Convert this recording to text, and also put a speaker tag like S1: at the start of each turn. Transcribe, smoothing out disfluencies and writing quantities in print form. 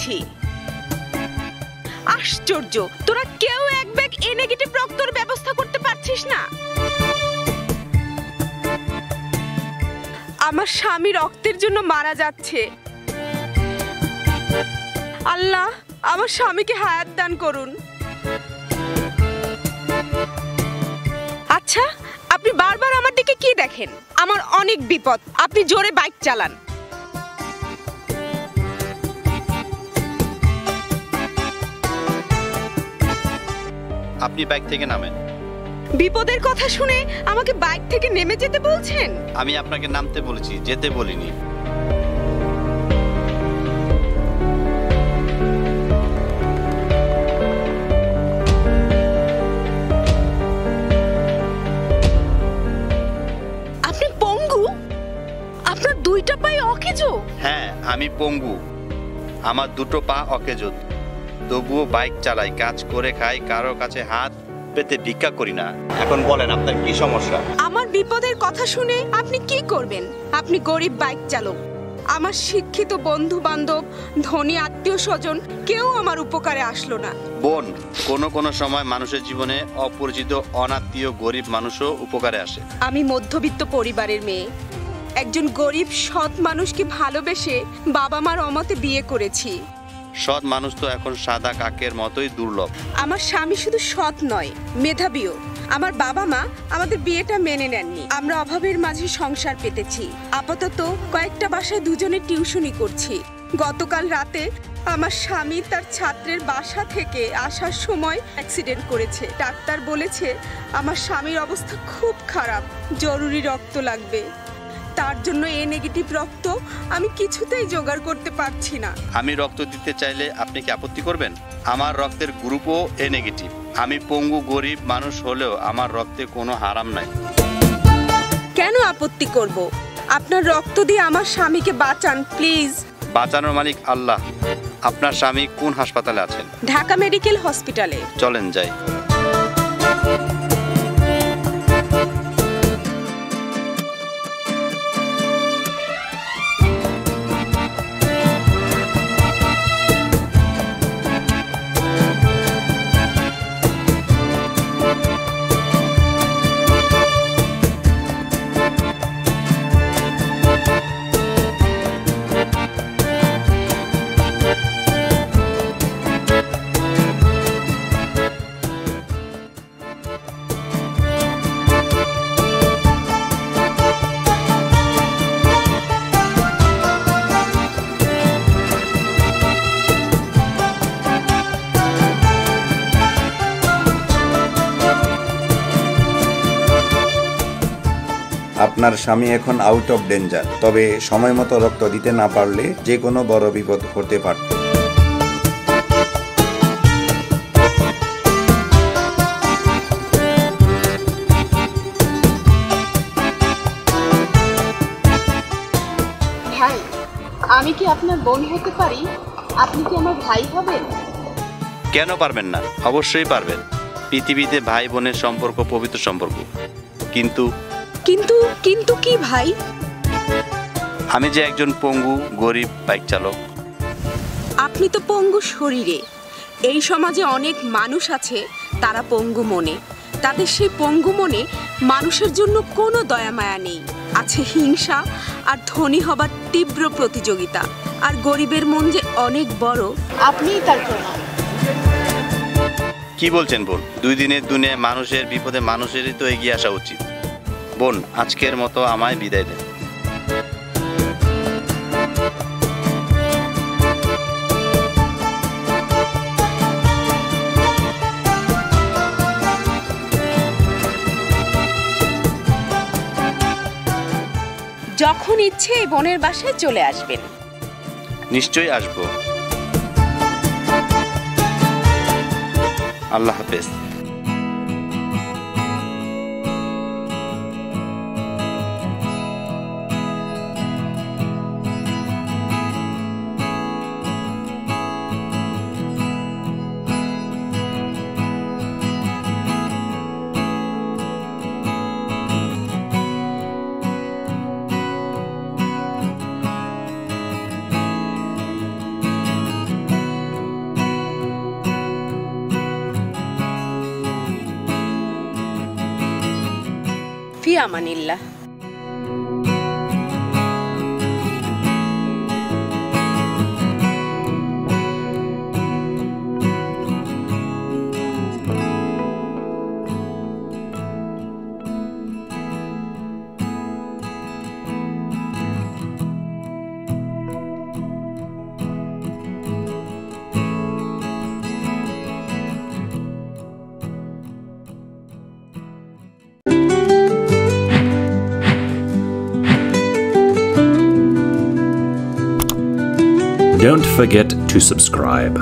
S1: দিচ্ছি। আশ্চর্য, তোরা কেউ এক ব্যাগ এ নেগেটিভ রক্তের ব্যবস্থা করতে পারছিস না। আমার স্বামী রক্তের জন্য মারা যাচ্ছে। আল্লাহ আমার স্বামীকে হায়াত দান করুন। আচ্ছা, আপনি বারবার আমার দিকে কি দেখেন? আমার অনেক বিপদ, আপনি জোরে বাইক চালান।
S2: আপনি বাইক থেকে নামেন।
S1: বিপদের কথা শুনে আমাকে বাইক থেকে নেমে যেতে বলছেন?
S2: আমি আপনাকে নামতে বলেছি, যেতে বলিনি।
S1: আপনি পঙ্গু? আপনার দুইটা পায়ে অকেজো?
S2: হ্যাঁ, আমি পঙ্গু, আমার দুটো পা অকেজো, তবুও বাইক চালাই, কাজ করে খাই, কারো কাছে হাত পেতে ভিক্ষা করি না। এখন বলেন আপনার কি সমস্যা?
S1: আমার বিপদের কথা শুনে আপনি কি করবেন? আপনি গরিব বাইক চালক। আমার শিক্ষিত বন্ধু বান্ধব, ধনী আত্মীয় স্বজন কেউ আমার উপকারে আসলো না।
S2: বোন, কোনো সময় মানুষের জীবনে অপরিচিত অনাত্মীয় গরিব মানুষও উপকারে আসে।
S1: আমি মধ্যবিত্ত পরিবারের মেয়ে, একজন গরিব সৎ মানুষকে ভালোবেসে বাবা মার অমতে বিয়ে করেছি।
S2: সৎ মানুষ তো এখন সাদা কাকের মতোই দুর্লভ।
S1: আমার স্বামী শুধু সৎ নয়, মেধাবীও। আমার বাবা মা আমাদের বিয়েটা মেনে নেননি। আমরা অভাবের মাঝে সংসার পেতেছি। আপাতত কয়েকটা বাসায় দুজনে টিউশনি করছি। গতকাল রাতে আমার স্বামী তার ছাত্রের বাসা থেকে আসার সময় অ্যাক্সিডেন্ট করেছে। ডাক্তার বলেছে আমার স্বামীর অবস্থা খুব খারাপ, জরুরি রক্ত লাগবে। তার জন্য এ নেগেটিভ রক্ত আমি কিছুতেই জোগাড় করতে পারছি না।
S2: আমি রক্ত দিতে চাইলে আপনি কি আপত্তি করবেন? আমার রক্তের গ্রুপও এ নেগেটিভ। আমি পঙ্গু গরিব মানুষ হলেও আমার রক্তে কোনো হারাম নাই।
S1: কেন আপত্তি করব? আপনার রক্ত দিয়ে আমার স্বামীকে বাঁচান প্লিজ।
S2: বাঁচানোর মালিক আল্লাহ। আপনার স্বামী কোন হাসপাতালে আছেন?
S1: ঢাকা মেডিকেল হসপিটালে।
S2: চলেন যাই।
S3: আপনার স্বামী এখন আউট অফ ডেঞ্জার, তবে সময় মতো রক্ত দিতে না পারলে যে কোনো বড় বিপদ হতে পারত।
S1: ভাই, আমি কি আপনার বোন হতে পারি? আপনি কি আমার ভাই হবেন?
S2: কেন পারবেন না? অবশ্যই পারবেন। পৃথিবীতে ভাই বোনের সম্পর্ক পবিত্র সম্পর্ক। কিন্তু
S1: কিন্তু কিন্তু কি ভাই?
S2: আমি যে একজন পঙ্গু গরিব বাইক চালক।
S1: আপনি তো পঙ্গু শরীরে। এই সমাজে অনেক মানুষ আছে, তারা পঙ্গু মনে। তাদের সেই পঙ্গু মনে মানুষের জন্য কোনো দয়া মায়া নেই। আছে হিংসা আর ধনী হবার তীব্র প্রতিযোগিতা। আর গরিবের মন যে অনেক বড়, আপনিই তার প্রমাণ।
S2: কি বলছেন বোন? দুই দিনের দুনিয়ায় মানুষের বিপদে মানুষেরই তো এগিয়ে আসা উচিত। বোন, আজকের মতো আমায় বিদায় দেন।
S1: যখন ইচ্ছে এই বোনের বাসায় চলে আসবেন।
S2: নিশ্চয়ই আসবো। আল্লাহ হাফেজ।
S1: ফি আমানিল্লাহ।
S4: Don't forget to subscribe.